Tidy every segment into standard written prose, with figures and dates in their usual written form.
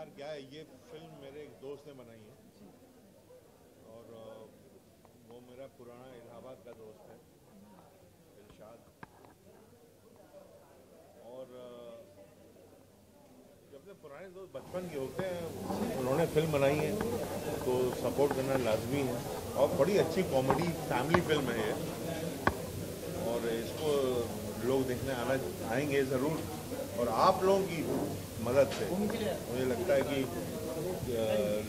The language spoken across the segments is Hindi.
यार क्या है, ये फिल्म मेरे एक दोस्त ने बनाई है और वो मेरा पुराना इलाहाबाद का दोस्त है इरशाद। और जब से पुराने दोस्त बचपन के होते हैं, उन्होंने फिल्म बनाई है तो सपोर्ट करना लाजमी है। और बड़ी अच्छी कॉमेडी फैमिली फिल्म है ये, और इसको लोग देखने आएंगे ज़रूर। और आप लोगों की मदद से मुझे लगता है कि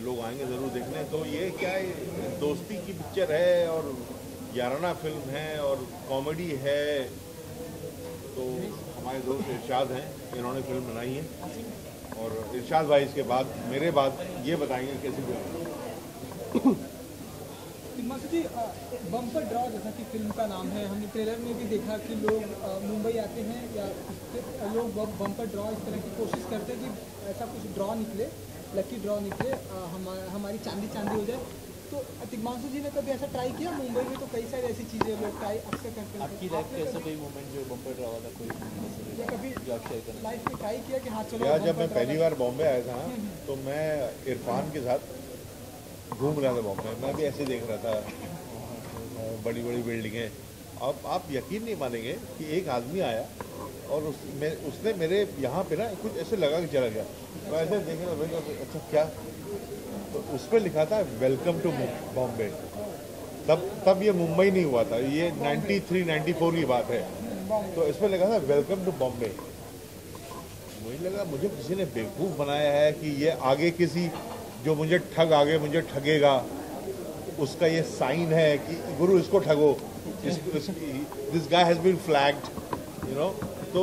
लोग आएंगे ज़रूर देखने। तो ये क्या है, दोस्ती की पिक्चर है और याराना फिल्म है और कॉमेडी है। तो हमारे दोस्त इरशाद हैं, इन्होंने फिल्म बनाई है और इरशाद भाई इसके बाद मेरे बाद ये बताएंगे कैसी फिल्म। मास्टर जी, बम्पर ड्रॉ जैसा कि फिल्म का नाम है, हमने ट्रेलर में भी देखा कि लोग मुंबई आते हैं या लोग बम्पर ड्रॉ इस तरह की कोशिश करते हैं कि ऐसा कुछ ड्रॉ निकले, लकी ड्रॉ निकले, हमारी चांदी चांदी हो जाए। तो तिग्मांशु जी ने कभी ऐसा ट्राई किया? मुंबई में तो कई सारी ऐसी चीज़ें लोग ट्राई अक्सर करते हैं। आपकी लाइफ का ऐसा कोई मोमेंट जो बम्पर ड्रॉ वाला कोई या कभी जो आप शेयर करना लाइफ में ट्राई किया कि हाँ चलो? यार जब मैं पहली बार बॉम्बे आया था ना, तो मैं इरफान के साथ घूम रहा था बॉम्बे। मैं भी ऐसे देख रहा था बड़ी बड़ी बिल्डिंगें। अब आप यकीन नहीं मानेंगे कि एक आदमी आया और उसने मेरे यहाँ पे ना कुछ ऐसे लगा कि चला गया। तो ऐसे देख रहा था, अच्छा क्या? तो उस पर लिखा था वेलकम टू बॉम्बे। तब ये मुंबई नहीं हुआ था, ये 93-94 की बात है। तो इस पर लिखा था वेलकम टू बॉम्बे। मुझे लगा मुझे किसी ने बेवकूफ़ बनाया है कि ये आगे किसी जो मुझे ठगेगा उसका ये साइन है कि गुरु इसको ठगो, this guy has been flagged, you know. तो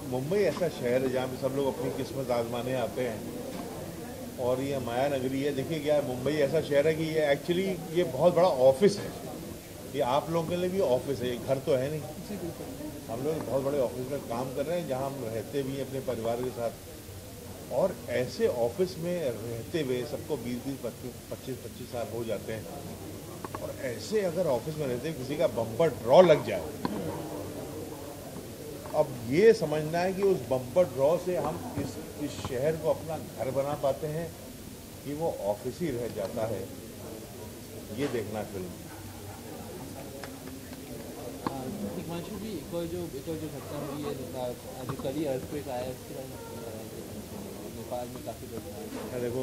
मुंबई ऐसा शहर है जहाँ पे सब लोग अपनी किस्मत आजमाने आते हैं और ये माया नगरी है। देखिए क्या है, मुंबई ऐसा शहर है कि ये एक्चुअली ये बहुत बड़ा ऑफिस है। ये आप लोगों के लिए भी ऑफिस है, ये घर तो है नहीं। हम लोग बहुत बड़े ऑफिस में काम कर रहे हैं जहाँ हम रहते भी हैं अपने परिवार के साथ। और ऐसे ऑफिस में रहते हुए सबको 20-25 साल हो जाते हैं और ऐसे अगर ऑफिस में रहते किसी का बम्पर ड्रॉ लग जाए, अब ये समझना है कि उस बम्पर ड्रॉ से हम इस शहर को अपना घर बना पाते हैं कि वो ऑफिस ही रह जाता है, ये देखना फिल्म। हिमांशु जी, एक और जो घटना हुई है जो कल ही अर्थक्वेक आया है, उसके बारे में नेपाल में काफ़ी लोग। देखो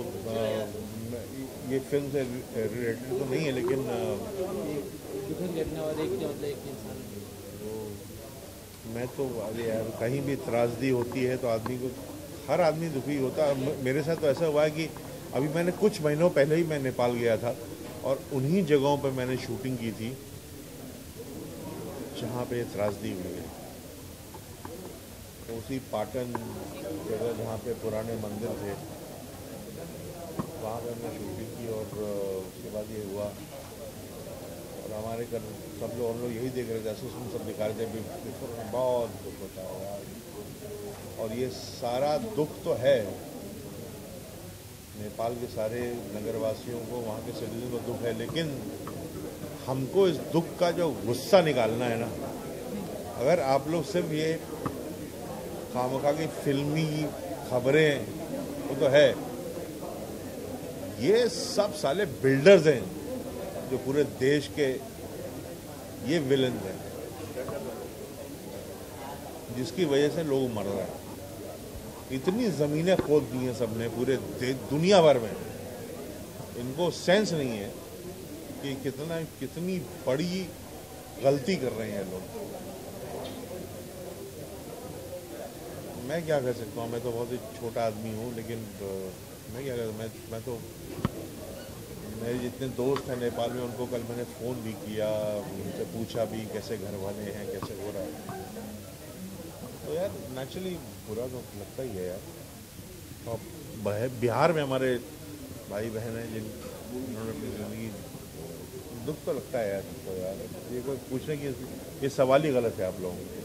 ये फिल्म से रिलेटेड तो नहीं है, लेकिन दुखद घटना और एक इंसान मैं तो यार कहीं भी त्रासदी होती है तो आदमी को, हर आदमी दुखी होता है। मेरे साथ तो ऐसा हुआ है कि अभी मैंने कुछ महीनों पहले ही मैं नेपाल गया था और उन्हीं जगहों पर मैंने शूटिंग की थी जहाँ पे त्रासदी हुई है। उसी पाटन जगह जहाँ पे पुराने मंदिर थे, वहाँ पे हमने शूटिंग की और उसके बाद ये हुआ। और हमारे घर हम लोग यही देख रहे थे, सुन सब दिखा रहे थे, बहुत दुख होता है यार। और ये सारा दुख तो है नेपाल के सारे नगरवासियों को, वहाँ के सिटीजन को दुख है, लेकिन हमको इस दुख का जो गुस्सा निकालना है ना, अगर आप लोग सिर्फ ये खामखा की फिल्मी खबरें, वो तो है, ये सब साले बिल्डर्स हैं जो पूरे देश के ये विलन हैं जिसकी वजह से लोग मर रहे हैं। इतनी ज़मीनें खोद दी हैं सबने पूरे दुनिया भर में, इनको सेंस नहीं है कि कितनी बड़ी गलती कर रहे हैं लोग। मैं क्या कर सकता हूँ, मैं तो बहुत ही छोटा आदमी हूँ, लेकिन मैं क्या कर, मैं तो, मेरे जितने दोस्त हैं नेपाल में उनको कल मैंने फ़ोन भी किया, उनसे पूछा भी कैसे घर वाले हैं, कैसे हो रहा है। तो यार नेचुरली बुरा तो लगता ही है यार। और बिहार में हमारे भाई बहन हैं जिन्होंने अपनी ज़िंदगी, दुख तो लगता है यार। तो यार ये कोई पूछने की ये सवाल ही गलत है आप लोगों को।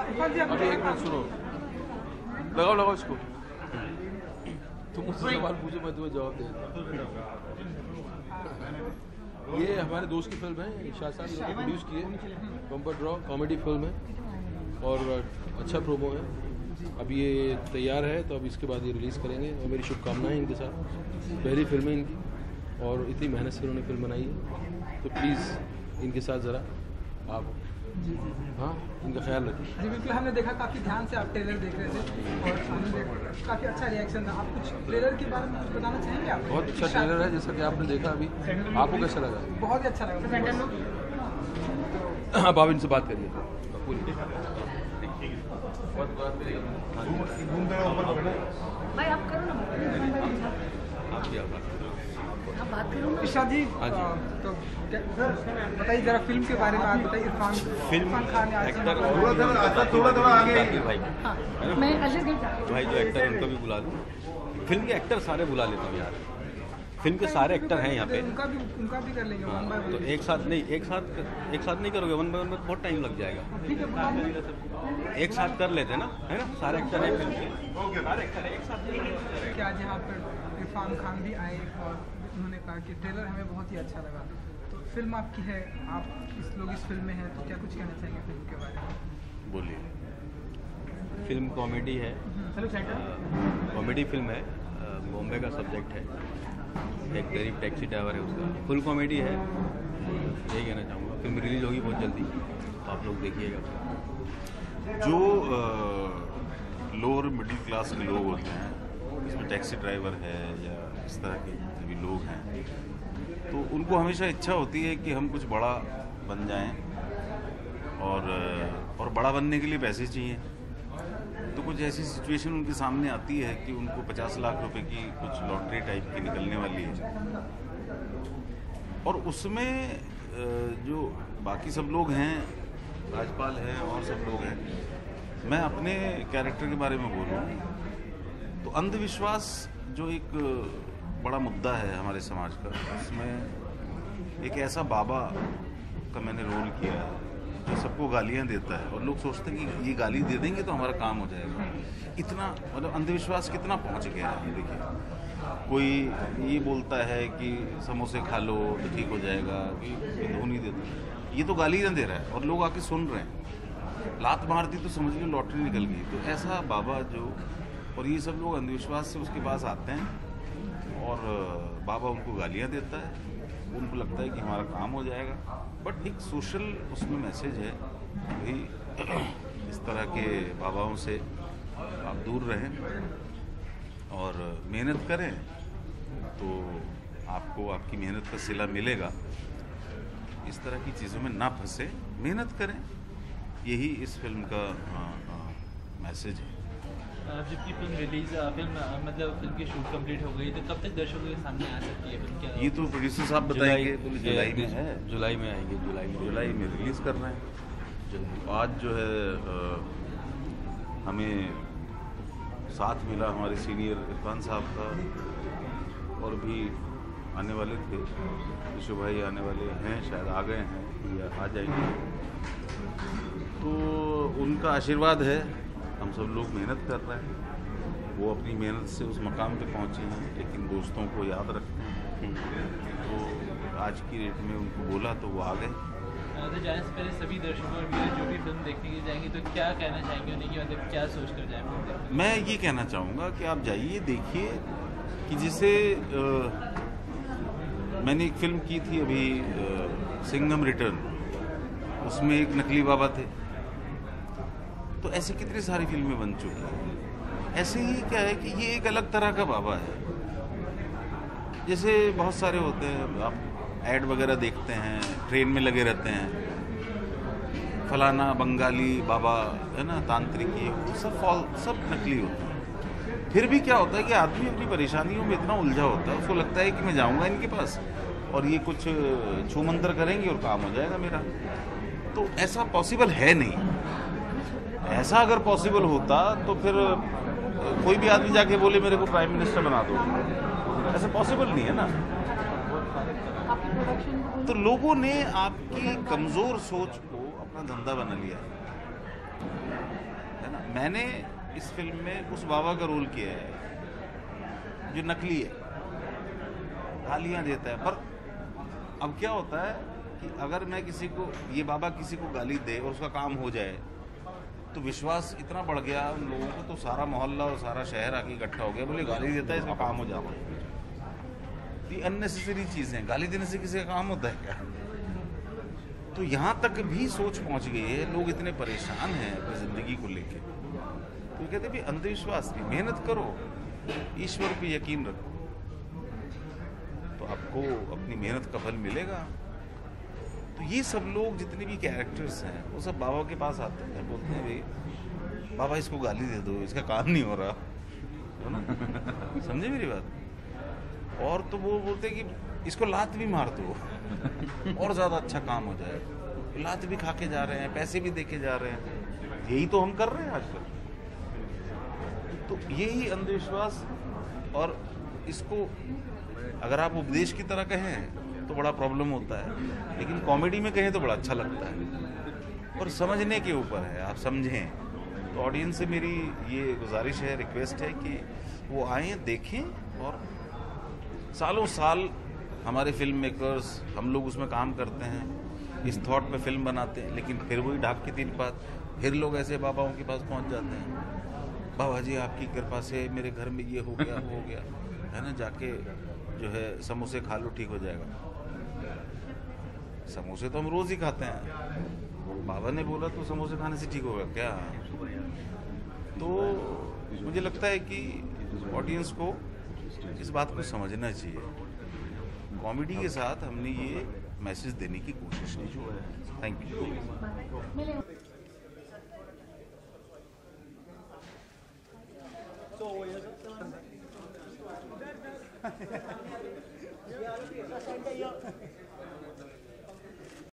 इरफान जी आप अभी एक मिनट सुनो, लगाओ इसको। तुम मुझसे सवाल पूछो, मैं तुम्हें जवाब दे दूँ। ये हमारे दोस्त की फिल्म है, शाह साहब ने प्रोड्यूस की है, बम्पर ड्रॉ कॉमेडी फिल्म है और अच्छा प्रोमो है। अब ये तैयार है तो अब इसके बाद ये रिलीज़ करेंगे और मेरी शुभकामनाएं इनके साथ। पहली फिल्म है इनकी और इतनी मेहनत से उन्होंने फिल्म बनाई है, तो प्लीज़ इनके साथ ज़रा आप हाँ इनका ख्याल रखें। जी बिल्कुल, हमने देखा काफ़ी ध्यान से आप ट्रेलर देख रहे थे और हमने काफ़ी अच्छा रिएक्शन था। आप कुछ ट्रेलर के बारे में कुछ बताना चाहेंगे आप? बहुत अच्छा ट्रेलर है, जैसा कि आपने देखा अभी। आपको कैसा लगा? बहुत ही अच्छा लगा। अब आप इनसे बात करिए पूरी। भाई आप करो ना, आप क्या आप बात करो ना। इरशाद जी तो बताइए जरा फिल्म के बारे में। आप बताइए इरफान खान ने आज थोड़ा आगे भाई। हाँ, मैं अर्जुन भाई जो एक्टर उनको भी बुला लूँ। फिल्म के एक्टर सारे बुला लेता हूँ यार, फिल्म के सारे एक्टर हैं यहाँ पे। उनका भी कर लेंगे वन बाय वन। तो एक साथ नहीं करोगे, वन बाय वन में बहुत टाइम लग जाएगा। ठीक है, बुला लेंगे। एक साथ कर लेते हैं ना, है ना? सारे एक्टर हैं फिल्म के, सारे एक्टर हैं एक साथ। कि आज यहाँ पर इरफान खान भी आए और उन्होंने कहा कि ट्रेलर हमें बहुत ही अच्छा लगा। तो फिल्म आपकी है, आप लोग इस फिल्म में हैं, तो क्या कुछ कहना चाहेंगे फिल्म के बारे में? बोलिए। फिल्म कॉमेडी है, हेलो सेंटर। कॉमेडी फिल्म है, बॉम्बे का सब्जेक्ट है, एक गरीब टैक्सी ड्राइवर है उसका, फुल कॉमेडी है। यही कहना चाहूँगा। फिल्म रिलीज होगी बहुत जल्दी, तो आप लोग देखिएगा। जो लोअर मिडिल क्लास के लोग होते हैं, इसमें टैक्सी ड्राइवर है या इस तरह के भी लोग हैं, तो उनको हमेशा इच्छा होती है कि हम कुछ बड़ा बन जाएं और बड़ा बनने के लिए पैसे चाहिए। तो कुछ ऐसी सिचुएशन उनके सामने आती है कि उनको 50 लाख रुपए की कुछ लॉटरी टाइप की निकलने वाली है, और उसमें जो बाकी सब लोग हैं, राजपाल हैं और सब लोग हैं, मैं अपने कैरेक्टर के बारे में बोलूँ तो अंधविश्वास जो एक बड़ा मुद्दा है हमारे समाज का, उसमें एक ऐसा बाबा का मैंने रोल किया है जो सबको गालियां देता है और लोग सोचते हैं कि ये गाली दे देंगे तो हमारा काम हो जाएगा। इतना मतलब अंधविश्वास कितना पहुंच गया है। देखिए, कोई ये बोलता है कि समोसे खा लो तो ठीक हो जाएगा, कि धोनी देता, ये तो गालियां दे रहा है और लोग आके सुन रहे हैं। लात मार दी तो समझ लो लॉटरी निकल गई। तो ऐसा बाबा जो, और ये सब लोग अंधविश्वास से उसके पास आते हैं और बाबा उनको गालियाँ देता है, उनको लगता है कि हमारा काम हो जाएगा। बट एक सोशल उसमें मैसेज है, भाई इस तरह के बाबाओं से आप दूर रहें और मेहनत करें तो आपको आपकी मेहनत का सिला मिलेगा। इस तरह की चीज़ों में ना फंसे, मेहनत करें, यही इस फिल्म का मैसेज है। जबकि फिल्म रिलीज मतलब फिल्म की शूट कंप्लीट हो गई, तो कब तक दर्शकों के सामने आ सकती है फिल्म? क्या ये तो प्रोड्यूसर साहब बताएंगे। जुलाई में है, जुलाई में आएंगे, जुलाई में रिलीज कर रहे हैं। आज जो है हमें साथ मिला हमारे सीनियर इरफान साहब का, और भी आने वाले थे, विशु भाई आने वाले हैं, शायद आ गए हैं या आ जाएंगे। तो उनका आशीर्वाद है, हम सब लोग मेहनत कर रहे हैं। वो अपनी मेहनत से उस मकाम पे पहुंचे हैं, लेकिन दोस्तों को याद रखते हैं। तो आज की डेट में उनको बोला तो वो आ गए। तो जाने से पहले सभी दर्शकों और व्यूअर जो भी फिल्म देखने के लिए जाएंगे, तो क्या कहना चाहेंगे उन्हें, कि मतलब क्या सोच कर जाएं फिल्म देखने? मैं ये कहना चाहूँगा कि आप जाइए, देखिए। कि जैसे मैंने एक फिल्म की थी अभी, सिंघम रिटर्न, उसमें एक नकली बाबा थे। तो ऐसी कितनी सारी फिल्में बन चुकी हैं। ऐसे ही क्या है कि ये एक अलग तरह का बाबा है। जैसे बहुत सारे होते हैं, आप ऐड वगैरह देखते हैं, ट्रेन में लगे रहते हैं, फलाना बंगाली बाबा है ना, तांत्रिक, ये सब नकली होते हैं। फिर भी क्या होता है कि आदमी अपनी परेशानियों में इतना उलझा होता है, उसको लगता है कि मैं जाऊंगा इनके पास और ये कुछ छू मंतर करेंगे और काम हो जाएगा मेरा। तो ऐसा पॉसिबल है नहीं। ऐसा अगर पॉसिबल होता तो फिर कोई भी आदमी जाके बोले मेरे को प्राइम मिनिस्टर बना दो, ऐसा पॉसिबल नहीं है ना। तो लोगों ने आपकी कमजोर सोच को अपना धंधा बना लिया है। है ना। मैंने इस फिल्म में उस बाबा का रोल किया है जो नकली है, गालियां देता है। पर अब क्या होता है कि अगर मैं किसी को, ये बाबा किसी को गाली दे और उसका काम हो जाए, तो विश्वास इतना बढ़ गया उन लोगों को, तो सारा मोहल्ला और सारा शहर आके इकट्ठा हो गया, बोले गाली देता है इसका काम हो जाएगा। ये अननेसेसरी चीज़ें, गाली देने से किसी का काम होता है क्या? तो यहाँ तक भी सोच पहुँच गई है, लोग इतने परेशान हैं अपनी ज़िंदगी को लेके। तो कहते भी अंधविश्वास नहीं, मेहनत करो, ईश्वर पे यकीन रखो, तो आपको अपनी मेहनत का फल मिलेगा। तो ये सब लोग जितने भी कैरेक्टर्स हैं वो सब बाबा के पास आते हैं, बोलते हैं भाई बाबा इसको गाली दे दो, इसका काम नहीं हो रहा, है ना? समझे मेरी बात? और तो वो बोलते हैं कि इसको लात भी मार दो और ज़्यादा अच्छा काम हो जाए। लात भी खा के जा रहे हैं, पैसे भी दे के जा रहे हैं, यही तो हम कर रहे हैं आजकल। तो यही अंधविश्वास, और इसको अगर आप उपदेश की तरह कहें तो बड़ा प्रॉब्लम होता है, लेकिन कॉमेडी में कहें तो बड़ा अच्छा लगता है। और समझने के ऊपर है, आप समझें। तो ऑडियंस से मेरी ये गुजारिश है, रिक्वेस्ट है कि वो आएँ, देखें। और सालों साल हमारे फिल्म मेकर्स, हम लोग उसमें काम करते हैं, इस थॉट पे फिल्म बनाते हैं, लेकिन फिर वही ढाक की तीन बात, फिर लोग ऐसे बाबाओं के पास पहुंच जाते हैं, बाबा जी आपकी कृपा से मेरे घर में ये हो गया है ना, जाके जो है समोसे खा लो ठीक हो जाएगा। समोसे तो हम रोज ही खाते हैं, बाबा ने बोला तो समोसे खाने से ठीक होगा क्या? तो मुझे लगता है कि ऑडियंस को इस बात को समझना चाहिए। कॉमेडी के साथ हमने ये मैसेज देने की कोशिश की है। Thank you.